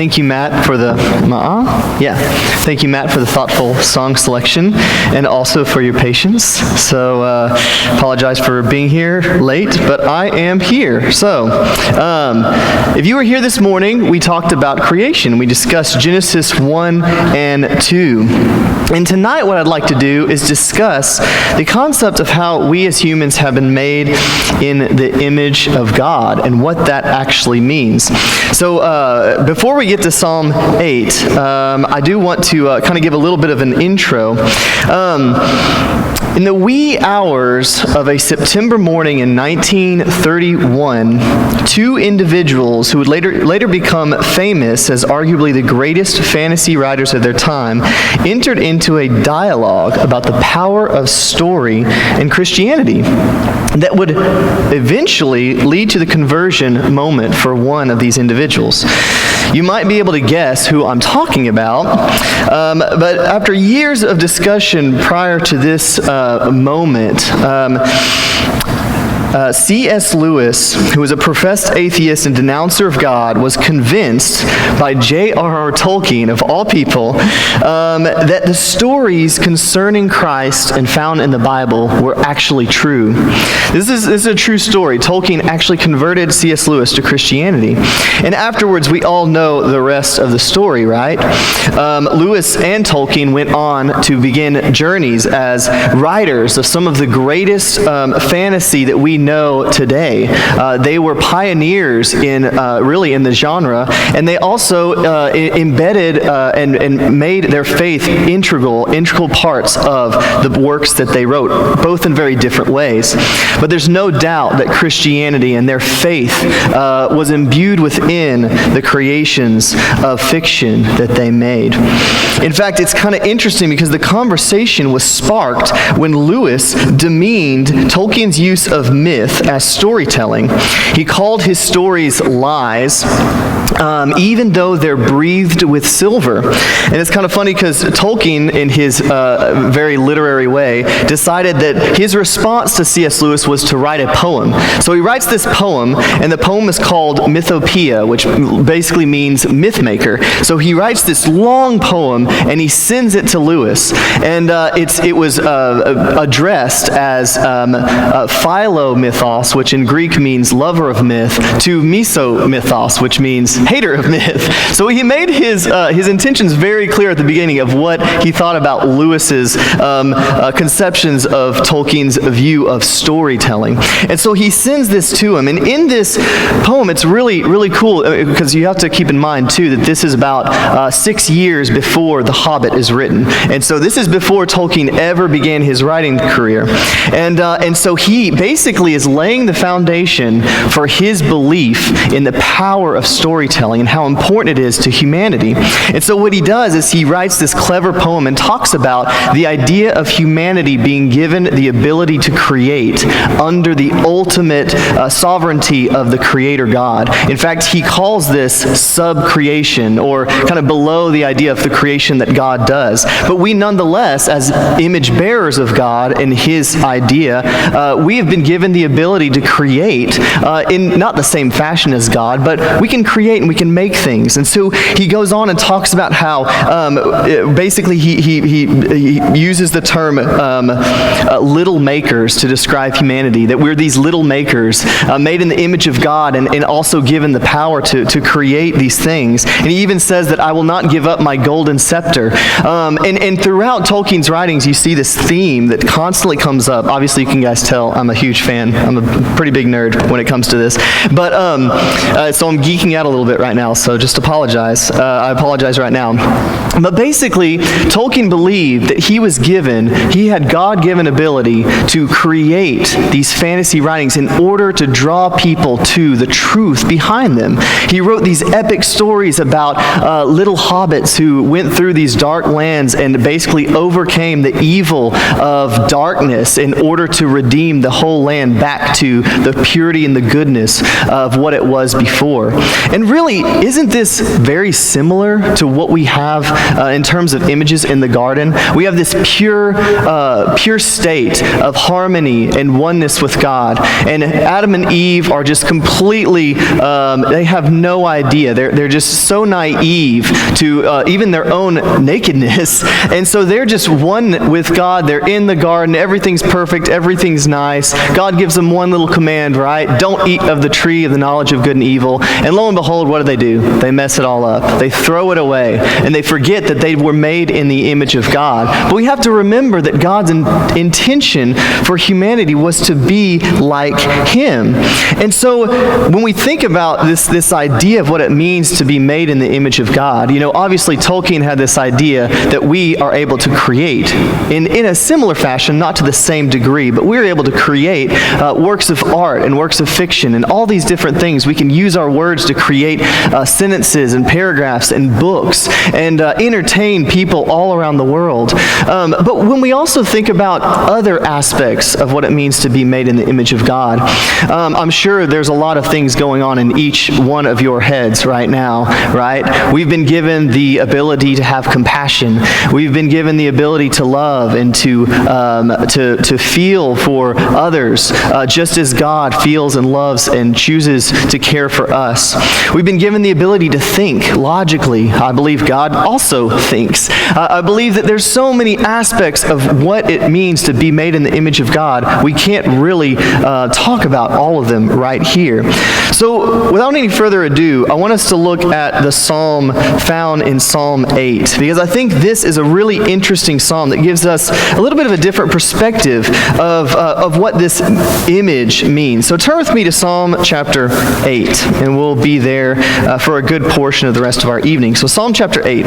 Thank you, Matt, for the Thank you, Matt, for the thoughtful song selection, and also for your patience. So, apologize for being here late, but I am here. So, if you were here this morning, we talked about creation. We discussed Genesis 1 and 2. And tonight, what I'd like to do is discuss the concept of how we as humans have been made in the image of God and what that actually means. So, before we get to Psalm 8, I do want to kind of give a little bit of an intro. In the wee hours of a September morning in 1931, two individuals who would later become famous as arguably the greatest fantasy writers of their time entered into a dialogue about the power of story and Christianity that would eventually lead to the conversion moment for one of these individuals. You might be able to guess who I'm talking about, but after years of discussion prior to this moment, C.S. Lewis, who was a professed atheist and denouncer of God, was convinced by J.R.R. Tolkien, of all people, that the stories concerning Christ and found in the Bible were actually true. This is a true story. Tolkien actually converted C.S. Lewis to Christianity. And afterwards, we all know the rest of the story, right? Lewis and Tolkien went on to begin journeys as writers of some of the greatest fantasy that we know today. They were pioneers in the genre, and they also embedded and made their faith integral parts of the works that they wrote, both in very different ways. But there's no doubt that Christianity and their faith was imbued within the creations of fiction that they made. In fact, it's kind of interesting because the conversation was sparked when Lewis demeaned Tolkien's use of myth as storytelling. He called his stories lies, even though they're breathed with silver. And it's kind of funny because Tolkien, in his very literary way, decided that his response to C.S. Lewis was to write a poem. So he writes this poem, and the poem is called Mythopoeia, which basically means myth maker. So he writes this long poem, and he sends it to Lewis. And it was addressed as philomythos, which in Greek means lover of myth, to mesomythos, which means hater of myth. So he made his intentions very clear at the beginning of what he thought about Lewis's conceptions of Tolkien's view of storytelling. And so he sends this to him. And in this poem, it's really, really cool because you have to keep in mind, too, that this is about 6 years before The Hobbit is written. And so this is before Tolkien ever began his writing career. And so he basically is laying the foundation for his belief in the power of storytelling and how important it is to humanity. And so what he does is he writes this clever poem and talks about the idea of humanity being given the ability to create under the ultimate sovereignty of the Creator God. In fact, he calls this sub-creation, or kind of below the idea of the creation that God does. But we nonetheless, as image bearers of God and his idea, we have been given the ability to create in not the same fashion as God, but we can create and we can make things. And so he goes on and talks about how basically he uses the term little makers to describe humanity, that we're these little makers made in the image of God and also given the power to create these things. And he even says that I will not give up my golden scepter. And throughout Tolkien's writings, you see this theme that constantly comes up. Obviously, you can guys tell I'm a huge fan. I'm a pretty big nerd when it comes to this. But so I'm geeking out a little bit right now, so just apologize. I apologize right now. But basically, Tolkien believed that he had God-given ability to create these fantasy writings in order to draw people to the truth behind them. He wrote these epic stories about little hobbits who went through these dark lands and basically overcame the evil of darkness in order to redeem the whole land man back to the purity and the goodness of what it was before. And really, isn't this very similar to what we have in terms of images in the garden? We have this pure state of harmony and oneness with God. And Adam and Eve are just completely, they have no idea. They're just so naive to even their own nakedness. And so they're just one with God. They're in the garden. Everything's perfect. Everything's nice. God gives them one little command, right? Don't eat of the tree of the knowledge of good and evil. And lo and behold, what do? They mess it all up. They throw it away. And they forget that they were made in the image of God. But we have to remember that God's intention for humanity was to be like Him. And so when we think about this idea of what it means to be made in the image of God, obviously Tolkien had this idea that we are able to create in a similar fashion, not to the same degree, but we're able to create works of art and works of fiction and all these different things. We can use our words to create sentences and paragraphs and books and entertain people all around the world. But when we also think about other aspects of what it means to be made in the image of God, I'm sure there's a lot of things going on in each one of your heads right now, right? We've been given the ability to have compassion. We've been given the ability to love and to feel for others, just as God feels and loves and chooses to care for us. We've been given the ability to think logically. I believe God also thinks. I believe that there's so many aspects of what it means to be made in the image of God. We can't really talk about all of them right here. So without any further ado, I want us to look at the psalm found in Psalm 8, because I think this is a really interesting psalm that gives us a little bit of a different perspective of what this image means. So turn with me to Psalm chapter 8, and we'll be there for a good portion of the rest of our evening. So Psalm chapter 8.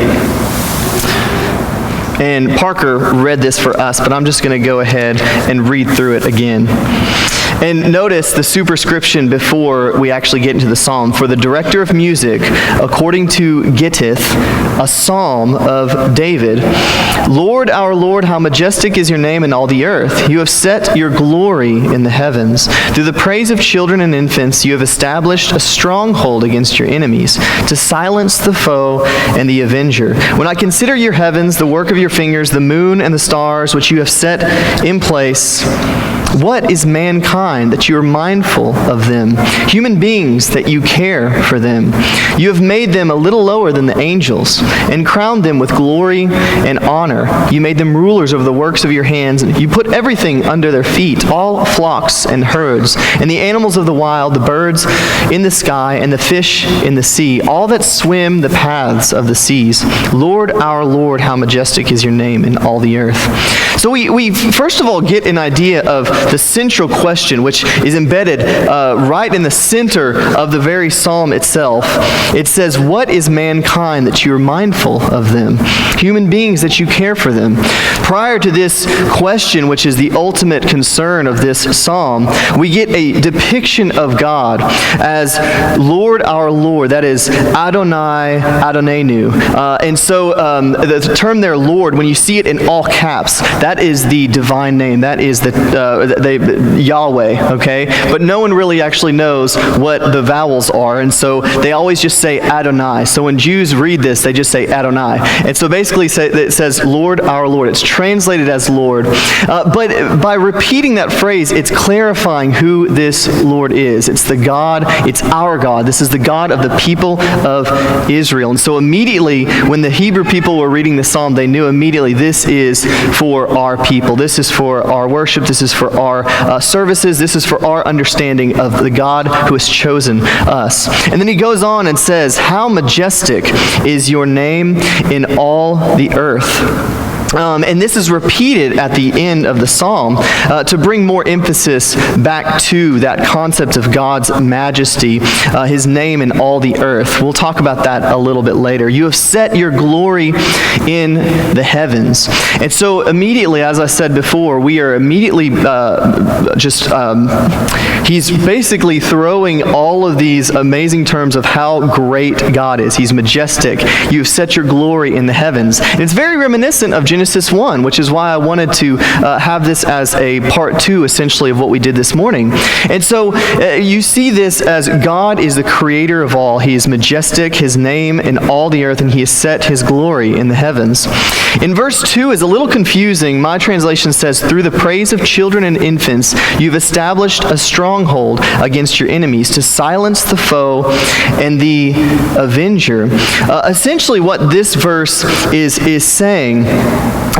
And Parker read this for us, but I'm just going to go ahead and read through it again. And notice the superscription before we actually get into the psalm. For the director of music, according to Gittith, a psalm of David. Lord, our Lord, how majestic is your name in all the earth. You have set your glory in the heavens. Through the praise of children and infants, you have established a stronghold against your enemies, to silence the foe and the avenger. When I consider your heavens, the work of your fingers, the moon and the stars, which you have set in place, what is mankind that you are mindful of them? Human beings that you care for them. You have made them a little lower than the angels and crowned them with glory and honor. You made them rulers over the works of your hands. You put everything under their feet, all flocks and herds, and the animals of the wild, the birds in the sky, and the fish in the sea, all that swim the paths of the seas. Lord, our Lord, how majestic is your name in all the earth. So we first of all get an idea of the central question, which is embedded right in the center of the very psalm itself. It says, what is mankind that you are mindful of them? Human beings that you care for them. Prior to this question, which is the ultimate concern of this psalm, we get a depiction of God as Lord our Lord. That is Adonai Adonenu. And so the term there, Lord, when you see it in all caps, that is the divine name. That is the Yahweh, okay? But no one really actually knows what the vowels are, and so they always just say Adonai. So when Jews read this, they just say Adonai. And so basically it says Lord our Lord. It's translated as Lord. But by repeating that phrase, it's clarifying who this Lord is. It's the God, it's our God. This is the God of the people of Israel. And so immediately, when the Hebrew people were reading the psalm, they knew immediately this is for our people. This is for our worship. This is for our services. This is for our understanding of the God who has chosen us. And then he goes on and says, how majestic is your name in all the earth. And this is repeated at the end of the psalm to bring more emphasis back to that concept of God's majesty, his name in all the earth. We'll talk about that a little bit later. You have set your glory in the heavens. And so immediately, as I said before, we are immediately he's basically throwing all of these amazing terms of how great God is. He's majestic. You've set your glory in the heavens. And it's very reminiscent of Genesis 1, which is why I wanted to have this as a part 2, essentially, of what we did this morning. And so you see this as God is the creator of all. He is majestic, his name in all the earth, and he has set his glory in the heavens. In verse 2 is a little confusing. My translation says, through the praise of children and infants, you've established a stronghold against your enemies to silence the foe and the avenger. Essentially what this verse is saying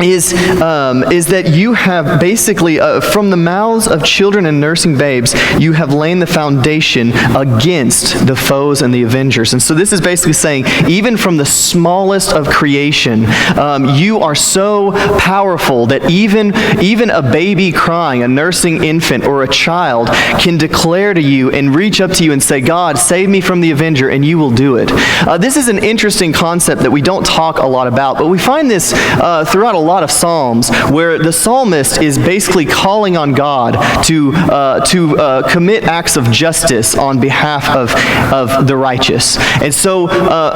is that you have basically, from the mouths of children and nursing babes, you have laid the foundation against the foes and the avengers. And so this is basically saying, even from the smallest of creation, you are so powerful that even a baby crying, a nursing infant or a child, can declare to you and reach up to you and say, God, save me from the avenger, and you will do it. This is an interesting concept that we don't talk a lot about, but we find this throughout a lot of Psalms, where the psalmist is basically calling on God to commit acts of justice on behalf of the righteous. And so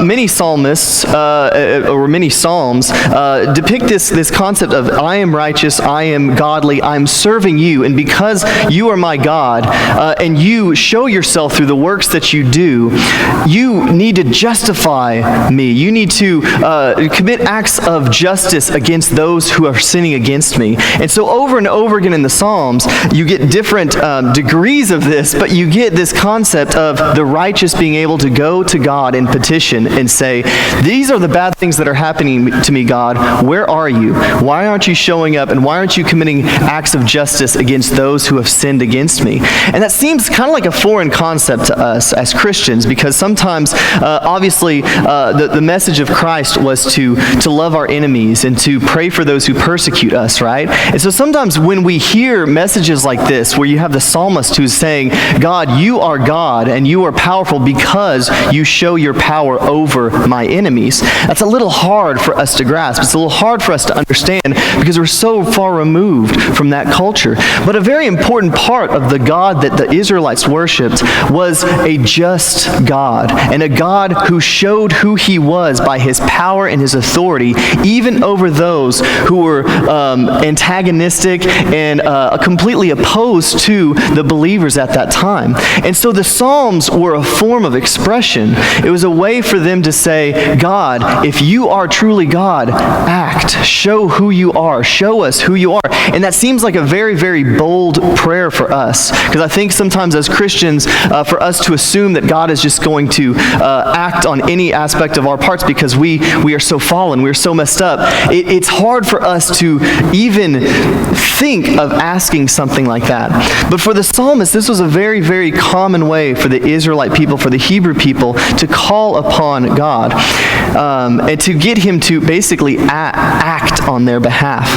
many psalmists, or many psalms, depict this concept of, I am righteous, I am godly, I am serving you, and because you are my God, and you show yourself through the works that you do, you need to justify me. You need to commit acts of justice against those who are sinning against me. And so over and over again in the Psalms, you get different degrees of this, but you get this concept of the righteous being able to go to God and petition and say, these are the bad things that are happening to me, God. Where are you? Why aren't you showing up? And why aren't you committing acts of justice against those who have sinned against me? And that seems kind of like a foreign concept to us as Christians, because sometimes, obviously, the message of Christ was to love our enemies and to pray for those who persecute us, right? And so sometimes when we hear messages like this, where you have the psalmist who's saying, God, you are God, and you are powerful because you show your power over my enemies, that's a little hard for us to grasp. It's a little hard for us to understand because we're so far removed from that culture. But a very important part of the God that the Israelites worshipped was a just God, and a God who showed who he was by his power and his authority, even over those who were antagonistic and completely opposed to the believers at that time. And so the Psalms were a form of expression. It was a way for them to say, God, if you are truly God, act, show who you are, show us who you are. And that seems like a very, very bold prayer for us, because I think sometimes as Christians, for us to assume that God is just going to act on any aspect of our parts because we are so fallen, we're so messed up, it's hard for us to even think of asking something like that. But for the psalmist, this was a very, very common way for the Israelite people, for the Hebrew people, to call upon God and to get him to basically act on their behalf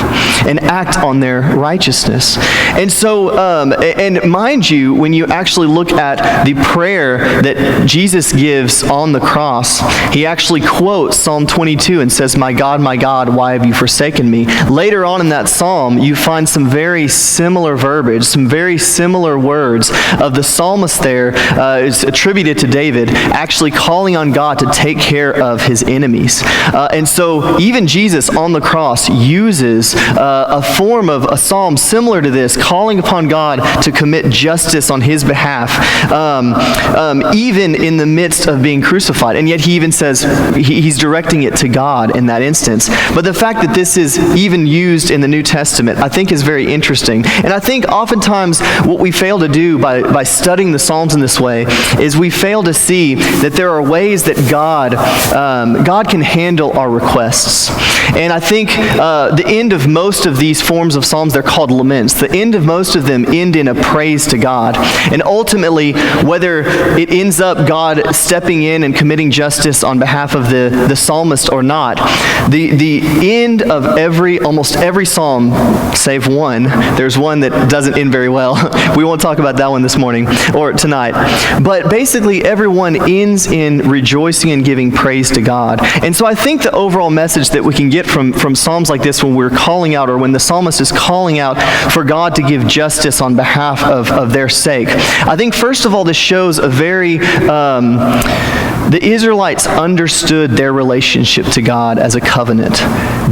and act on their righteousness. And so, and mind you, when you actually look at the prayer that Jesus gives on the cross, he actually quotes Psalm 22 and says, my God, why have you forsaken me? Later on in that psalm, you find some very similar verbiage, some very similar words of the psalmist there is attributed to David, actually calling on God to take care of his enemies. And so even Jesus on the cross uses a form of a psalm similar to this, calling upon God to commit justice on his behalf, even in the midst of being crucified. And yet he even says he's directing it to God in that instance. But the fact that this is even used in the New Testament, I think is very interesting. And I think oftentimes what we fail to do by studying the Psalms in this way is we fail to see that there are ways that God can handle our requests. And I think the end of most of these forms of Psalms, they're called laments. The end of most of them end in a praise to God. And ultimately, whether it ends up God stepping in and committing justice on behalf of the psalmist or not, the end of almost every psalm, save one, there's one that doesn't end very well. We won't talk about that one this morning or tonight. But basically, everyone ends in rejoicing and giving praise to God. And so I think the overall message that we can get from psalms like this, when we're calling out, or when the psalmist is calling out for God to give justice on behalf of of their sake. I think, first of all, this shows a very, the Israelites understood their relationship to God as a covenant.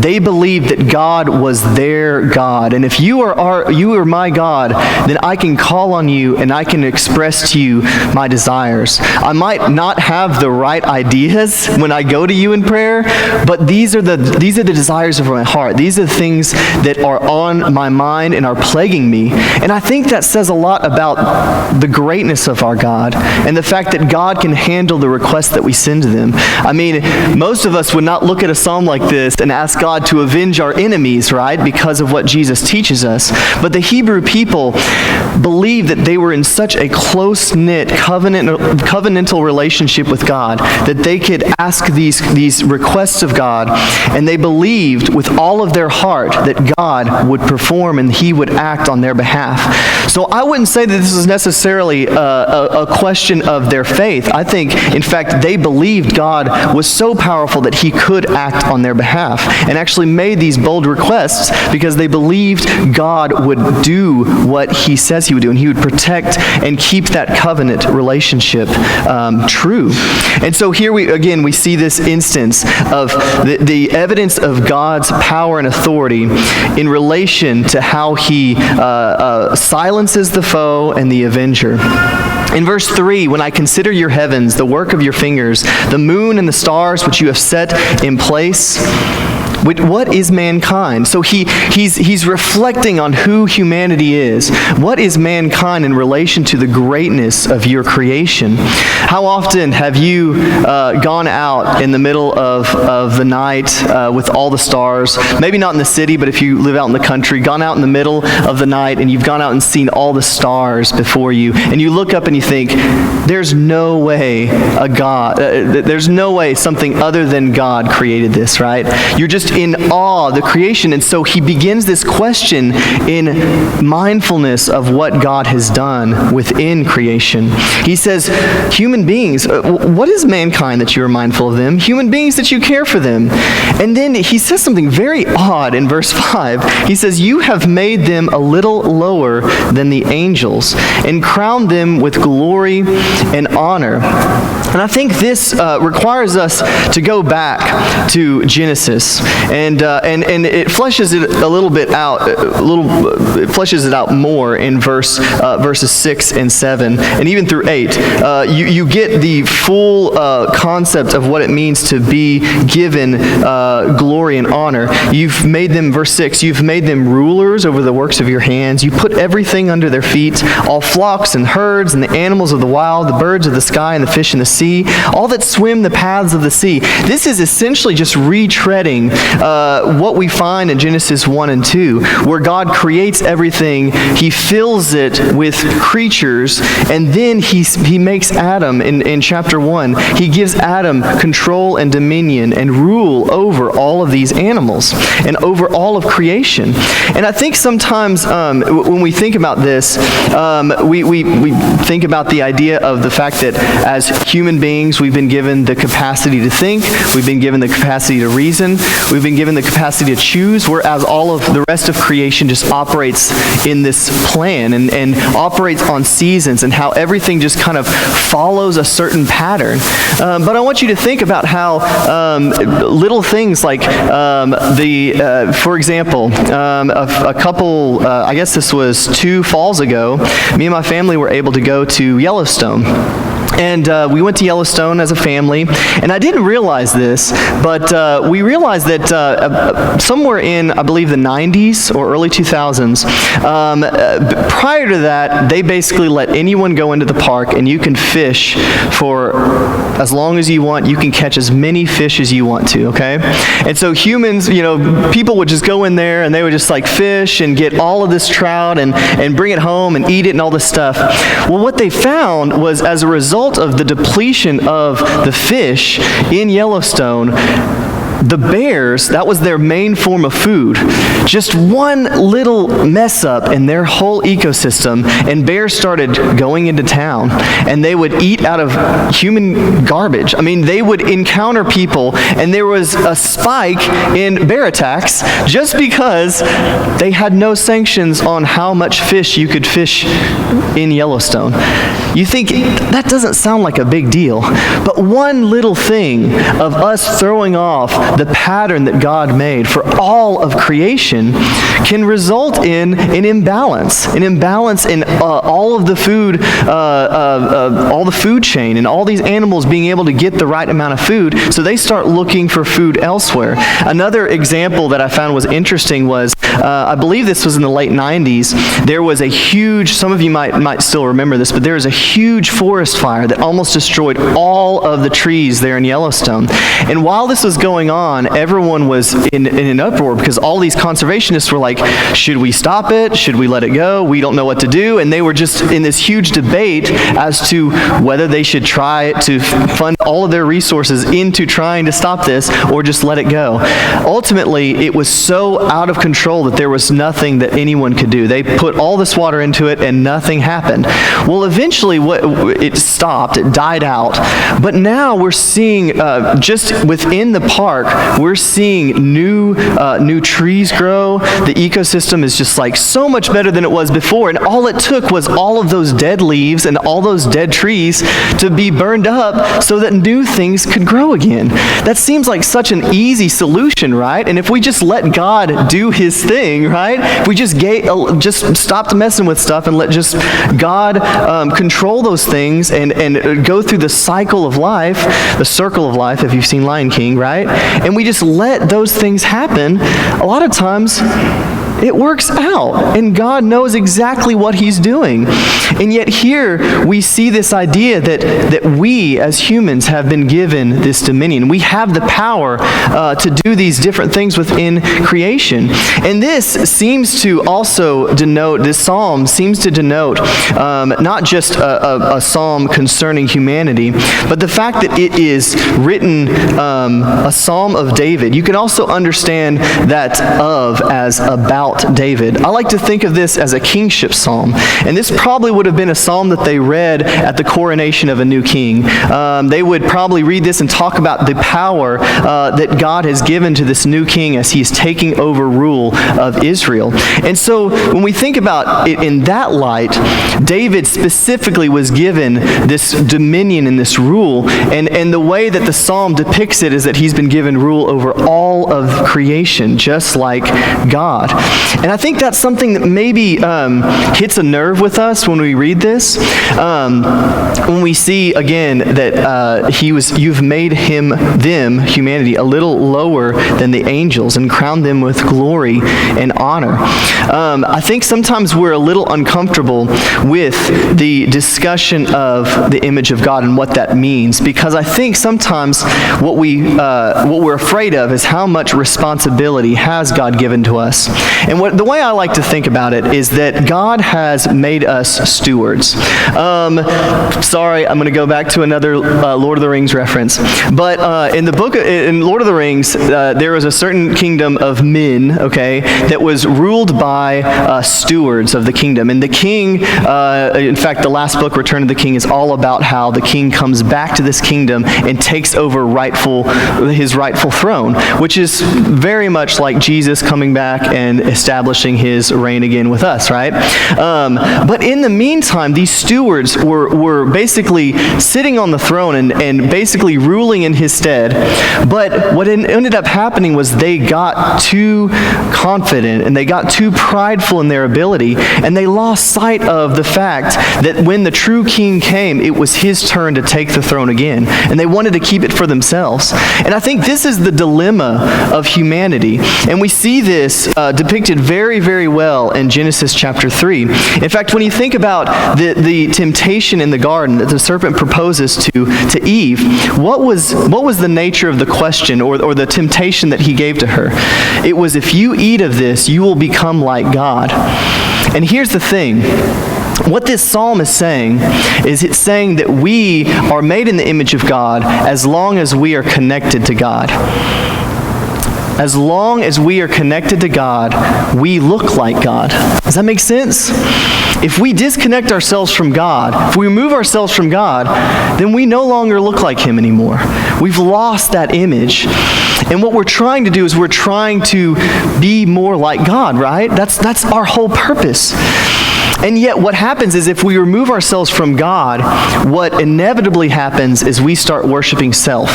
They believed that God was their God. And if you are my God, then I can call on you and I can express to you my desires. I might not have the right ideas when I go to you in prayer, but these are the desires of my heart. These are the things that are on my mind and are plaguing me. And I think that says a lot about the greatness of our God and the fact that God can handle the requests that we send to them. I mean, most of us would not look at a psalm like this and ask God to avenge our enemies, right? Because of what Jesus teaches us. But the Hebrew people believed that they were in such a close-knit covenantal relationship with God that they could ask these requests of God, and they believed with all of their heart that God would perform and He would act on their behalf. So I wouldn't say that this is necessarily a question of their faith. I think, in fact, they believed God was so powerful that He could act on their behalf, and actually made these bold requests because they believed God would do what He says He would do, and He would protect and keep that covenant relationship true. And so here we see this instance of the evidence of God's power and authority in relation to how He silences the foe and the avenger. In verse 3, when I consider your heavens, the work of your fingers, the moon and the stars which you have set in place, what is mankind? So he's reflecting on who humanity is. What is mankind in relation to the greatness of your creation? How often have you gone out in the middle of the night with all the stars? Maybe not in the city, but if you live out in the country, gone out in the middle of the night and you've gone out and seen all the stars before you, and you look up and you think, there's no way a God, there's no way something other than God created this, right? You're just in awe of the creation. And so he begins this question in mindfulness of what God has done within creation. He says, human beings, what is mankind that you are mindful of them? Human beings that you care for them. And then he says something very odd in verse 5. He says, you have made them a little lower than the angels and crowned them with glory and honor. And I think this requires us to go back to Genesis, and it fleshes it a little bit out. It fleshes it out more in verses 6 and 7, and even through 8. You get the full concept of what it means to be given glory and honor. You've made them, verse 6. You've made them rulers over the works of your hands. You put everything under their feet, all flocks and herds and the animals of the wild, the birds of the sky and the fish in the sea, all that swim the paths of the sea. This is essentially just retreading what we find in Genesis 1 and 2, where God creates everything, He fills it with creatures, and then He makes Adam in chapter 1. He gives Adam control and dominion and rule over all of these animals and over all of creation. And I think sometimes when we think about this, we think about the idea of the fact that as human beings, we've been given the capacity to think, we've been given the capacity to reason, we've been given the capacity to choose, whereas all of the rest of creation just operates in this plan and operates on seasons and how everything just kind of follows a certain pattern. But I want you to think about how little things like for example, a couple, I guess this was 2 falls ago, me and my family were able to go to Yellowstone. And we went to Yellowstone as a family, and I didn't realize this, but we realized that somewhere in, I believe, the 90s or early 2000s, prior to that, they basically let anyone go into the park, and you can fish for as long as you want. You can catch as many fish as you want to, okay? And so humans, people would just go in there, and they would just like fish and get all of this trout and bring it home and eat it and all this stuff. Well, what they found was, as a result of the depletion of the fish in Yellowstone, the bears, that was their main form of food. Just one little mess up in their whole ecosystem, and bears started going into town, and they would eat out of human garbage. I mean, they would encounter people, and there was a spike in bear attacks just because they had no sanctions on how much fish you could fish in Yellowstone. You think, that doesn't sound like a big deal, but one little thing of us throwing off the pattern that God made for all of creation can result in an imbalance in all of the food, all the food chain, and all these animals being able to get the right amount of food, so they start looking for food elsewhere. Another example that I found was interesting was, I believe this was in the late 90s, there was a huge, some of you might still remember this, but there was a huge forest fire that almost destroyed all of the trees there in Yellowstone. And while this was going on, everyone was in an uproar because all these conservationists were like, should we stop it? Should we let it go? We don't know what to do. And they were just in this huge debate as to whether they should try to fund all of their resources into trying to stop this or just let it go. Ultimately, it was so out of control that there was nothing that anyone could do. They put all this water into it and nothing happened. Well, eventually it stopped, it died out, but now we're seeing just within the park, we're seeing new trees grow. The ecosystem is just like so much better than it was before, and all it took was all of those dead leaves and all those dead trees to be burned up so that new things could grow again. That seems like such an easy solution, right? And if we just let God do his thing, right? If we just stopped messing with stuff and let just God control those things and go through the cycle of life, the circle of life, if you've seen Lion King, right? And we just let those things happen, a lot of times it works out, and God knows exactly what he's doing. And yet here we see this idea that we as humans have been given this dominion. We have the power to do these different things within creation. And this seems to also denote, this psalm seems to denote not just a psalm concerning humanity, but the fact that it is written a psalm of David. You can also understand that of as about David. I like to think of this as a kingship psalm, and this probably would have been a psalm that they read at the coronation of a new king. They would probably read this and talk about the power that God has given to this new king as he's taking over rule of Israel. And so when we think about it in that light, David specifically was given this dominion and this rule, and the way that the psalm depicts it is that he's been given rule over all of creation, just like God. And I think that's something that maybe hits a nerve with us when we read this. When we see, again, that you've made them, humanity, a little lower than the angels and crowned them with glory and honor. I think sometimes we're a little uncomfortable with the discussion of the image of God and what that means, because I think sometimes what we're afraid of is how much responsibility has God given to us. And the way I like to think about it is that God has made us stewards. Sorry, I'm going to go back to another Lord of the Rings reference. But in Lord of the Rings, there was a certain kingdom of men, okay, that was ruled by stewards of the kingdom. And the king, in fact, the last book, Return of the King, is all about how the king comes back to this kingdom and takes over his rightful throne, which is very much like Jesus coming back and establishing his reign again with us, right? But in the meantime, these stewards were basically sitting on the throne and basically ruling in his stead. But what ended up happening was they got too confident and they got too prideful in their ability, and they lost sight of the fact that when the true king came, it was his turn to take the throne again, and they wanted to keep it for themselves. And I think this is the dilemma of humanity, and we see this depicted very, very well in Genesis chapter 3. In fact, when you think about the temptation in the garden that the serpent proposes to Eve, what was the nature of the question or the temptation that he gave to her? It was, if you eat of this, you will become like God. And here's the thing. What this psalm is saying is it's saying that we are made in the image of God as long as we are connected to God. as long as we are connected to God, we look like God. Does that make sense? If we disconnect ourselves from God, if we remove ourselves from God, then we no longer look like Him anymore. We've lost that image. And what we're trying to do is we're trying to be more like God, right? That's our whole purpose. And yet what happens is if we remove ourselves from God, what inevitably happens is we start worshiping self.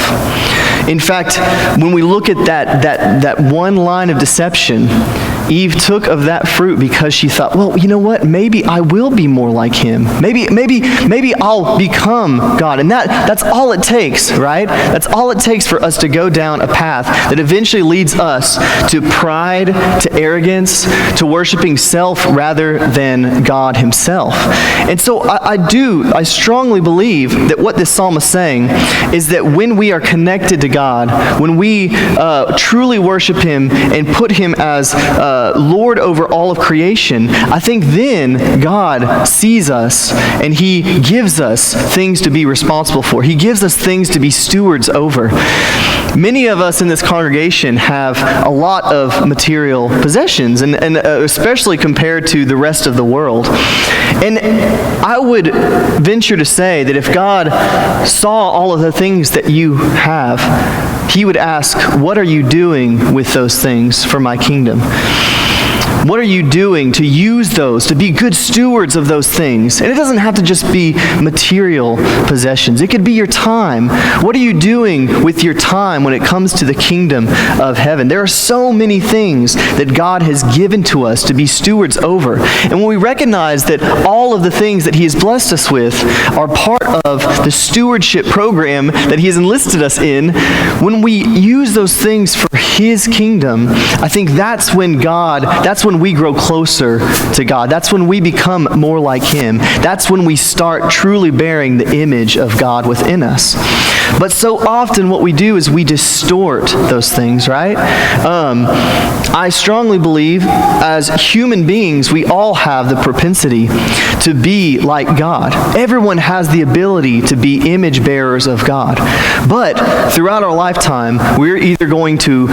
In fact, when we look at that one line of deception, Eve took of that fruit because she thought, well, you know what? Maybe I will be more like Him. Maybe I'll become God. And that's all it takes, right? That's all it takes for us to go down a path that eventually leads us to pride, to arrogance, to worshiping self rather than God Himself. And so I strongly believe that what this psalm is saying is that when we are connected to God, when we truly worship Him and put Him as Lord over all of creation, I think then God sees us and He gives us things to be responsible for. He gives us things to be stewards over. Many of us in this congregation have a lot of material possessions, and especially compared to the rest of the world. And I would venture to say that if God saw all of the things that you have, He would ask, what are you doing with those things for my kingdom? What are you doing to use those, to be good stewards of those things? And it doesn't have to just be material possessions. It could be your time. What are you doing with your time when it comes to the kingdom of heaven? There are so many things that God has given to us to be stewards over. And when we recognize that all of the things that He has blessed us with are part of the stewardship program that He has enlisted us in, when we use those things for His kingdom, I think that's when we grow closer to God. That's when we become more like Him. That's when we start truly bearing the image of God within us. But so often what we do is we distort those things, right? I strongly believe as human beings, we all have the propensity to be like God. Everyone has the ability to be image bearers of God. But throughout our lifetime, we're either going to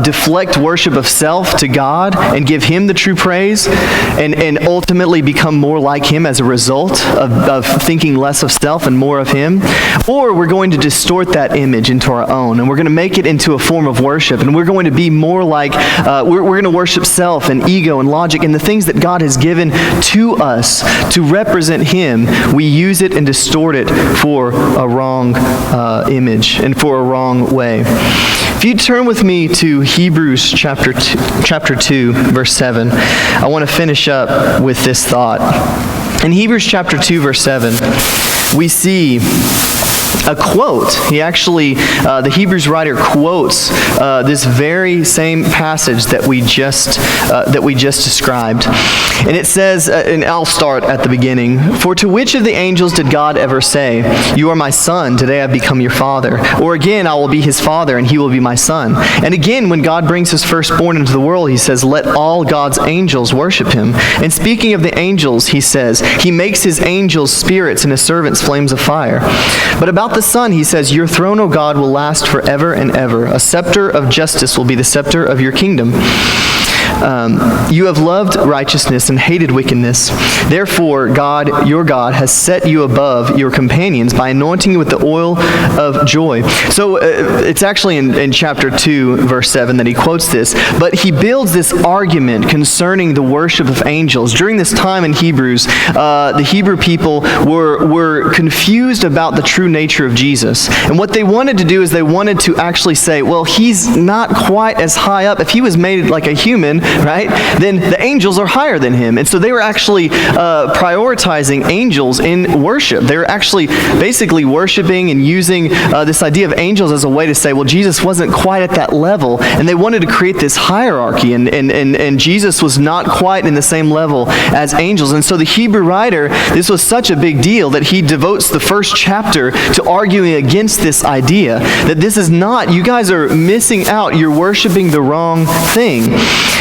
deflect worship of self to God and give Him the true praise and ultimately become more like Him as a result of thinking less of self and more of Him, or we're going to distort that image into our own and we're going to make it into a form of worship, and we're going to be more like, we're going to worship self and ego and logic and the things that God has given to us to represent Him. We use it and distort it for a wrong image and for a wrong way. If you turn with me to Hebrews chapter 2, verse 7, I want to finish up with this thought. In Hebrews chapter 2, verse 7, we see a quote. He actually, the Hebrews writer quotes this very same passage that we just described. And it says, and I'll start at the beginning, "For to which of the angels did God ever say, 'You are my son, today I have become your father'? Or again, 'I will be his father, and he will be my son'? And again, when God brings his firstborn into the world, He says, 'Let all God's angels worship him.' And speaking of the angels, He says, 'He makes his angels spirits and his servants flames of fire.' But about the Son, He says, 'Your throne, O God, will last forever and ever. A scepter of justice will be the scepter of your kingdom. You have loved righteousness and hated wickedness. Therefore, God, your God, has set you above your companions by anointing you with the oil of joy." So it's actually in chapter 2, verse 7 that he quotes this. But he builds this argument concerning the worship of angels. During this time in Hebrews, the Hebrew people were confused about the true nature of Jesus. And what they wanted to do is they wanted to actually say, well, He's not quite as high up. If He was made like a human, right, then the angels are higher than Him. And so they were actually prioritizing angels in worship. They were actually basically worshiping and using this idea of angels as a way to say, well, Jesus wasn't quite at that level. And they wanted to create this hierarchy. And Jesus was not quite in the same level as angels. And so the Hebrew writer, this was such a big deal that he devotes the first chapter to arguing against this idea. That this is not, you guys are missing out. You're worshiping the wrong thing.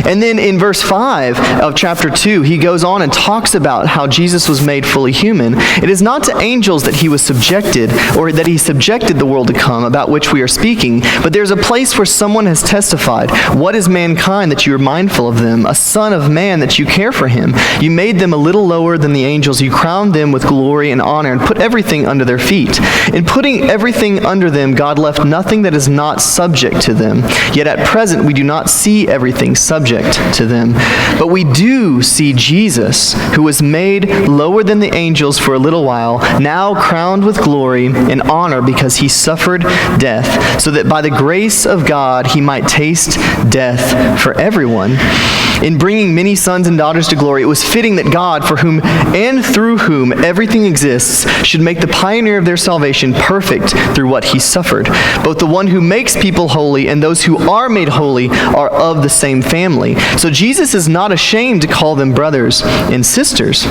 And And then in verse 5 of chapter 2, he goes on and talks about how Jesus was made fully human. It is not to angels that he was subjected, or that he subjected the world to come, about which we are speaking, but there's a place where someone has testified, what is mankind that you are mindful of them, a son of man that you care for him? You made them a little lower than the angels. You crowned them with glory and honor and put everything under their feet. In putting everything under them, God left nothing that is not subject to them. Yet at present we do not see everything subject to them. But we do see Jesus, who was made lower than the angels for a little while, now crowned with glory and honor because he suffered death, so that by the grace of God he might taste death for everyone. In bringing many sons and daughters to glory, it was fitting that God, for whom and through whom everything exists, should make the pioneer of their salvation perfect through what he suffered. Both the one who makes people holy and those who are made holy are of the same family. So Jesus is not ashamed to call them brothers and sisters.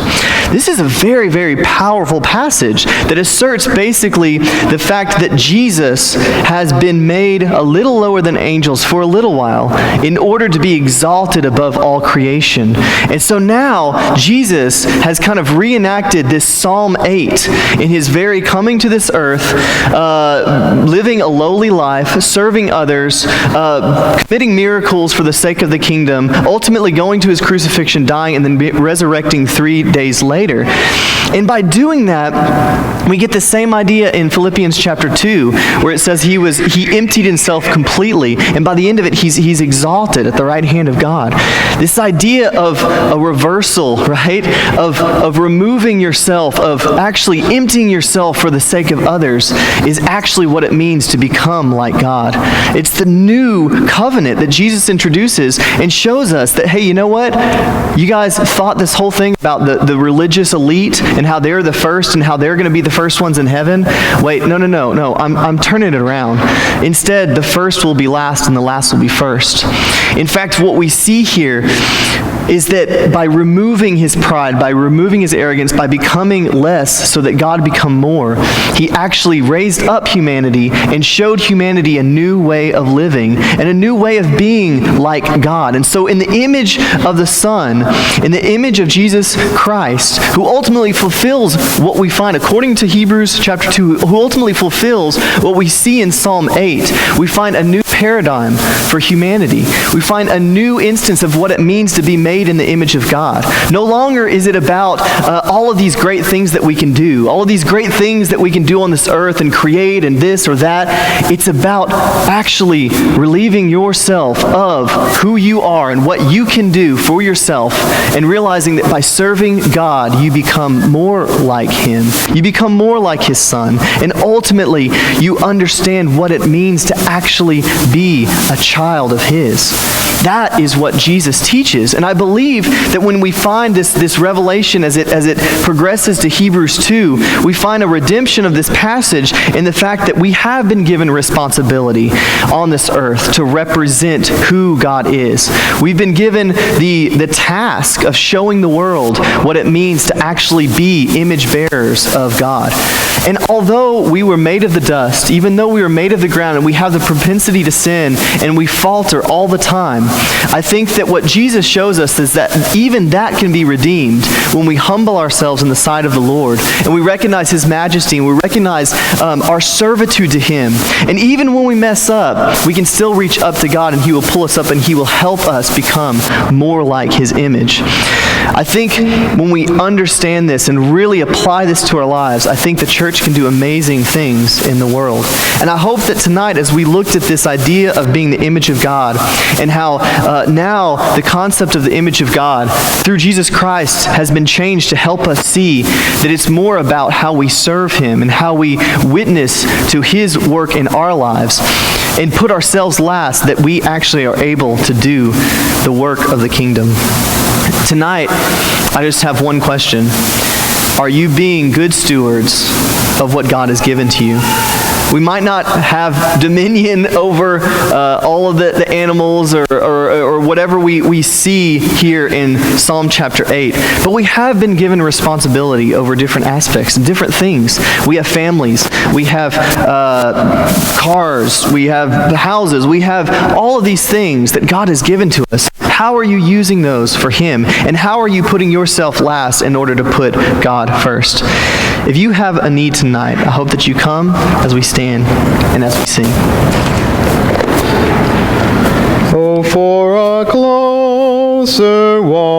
This is a very, very powerful passage that asserts basically the fact that Jesus has been made a little lower than angels for a little while in order to be exalted above all creation. And so now Jesus has kind of reenacted this Psalm 8 in his very coming to this earth, living a lowly life, serving others, committing miracles for the sake of the kingdom, ultimately going to his crucifixion, dying, and then resurrecting 3 days later. And by doing that, we get the same idea in Philippians chapter 2, where it says he emptied himself completely, and by the end of it, he's exalted at the right hand of God. This idea of a reversal, right? Of removing yourself, of actually emptying yourself for the sake of others, is actually what it means to become like God. It's the new covenant that Jesus introduces and shows us that, hey, you know what? You guys thought this whole thing about the religious elite and how they're the first and how they're going to be the first ones in heaven. Wait, no. I'm turning it around. Instead, the first will be last and the last will be first. In fact, what we see here is that by removing his pride, by removing his arrogance, by becoming less so that God become more, he actually raised up humanity and showed humanity a new way of living and a new way of being like God. And so in the image of the Son, in the image of Jesus Christ, who ultimately fulfills what we find, according to Hebrews chapter 2, who ultimately fulfills what we see in Psalm 8, we find a new paradigm for humanity. We find a new instance of what it means to be made in the image of God. No longer is it about all of these great things that we can do, all of these great things that we can do on this earth and create and this or that. It's about actually relieving yourself of who you are and what you can do for yourself, and realizing that by serving God, you become more like him. You become more like his Son. And ultimately, you understand what it means to actually be a child of his. That is what Jesus teaches. And I believe that when we find this revelation as it progresses to Hebrews 2, we find a redemption of this passage in the fact that we have been given responsibility on this earth to represent who God is. We've been given the task of showing the world what it means to actually be image bearers of God. And although we were made of the dust, even though we were made of the ground and we have the propensity to sin and we falter all the time, I think that what Jesus shows us is that even that can be redeemed when we humble ourselves in the sight of the Lord and we recognize his majesty and we recognize our servitude to him. And even when we mess up, we can still reach up to God and he will pull us up and he will help us become more like his image. I think when we understand this and really apply this to our lives, I think the church can do amazing things in the world. And I hope that tonight, as we looked at this idea of being the image of God and how now the concept of the image of God through Jesus Christ has been changed to help us see that it's more about how we serve him and how we witness to his work in our lives and put ourselves last, that we actually are able to do the work of the kingdom. Tonight, I just have one question. Are you being good stewards of what God has given to you? We might not have dominion over all of the animals or whatever we see here in Psalm chapter 8, but we have been given responsibility over different aspects and different things. We have families, we have cars, we have houses, we have all of these things that God has given to us. how are you using those for Him? And how are you putting yourself last in order to put God first? If you have a need tonight, I hope that you come as we stand and as we sing. Oh, for a closer walk.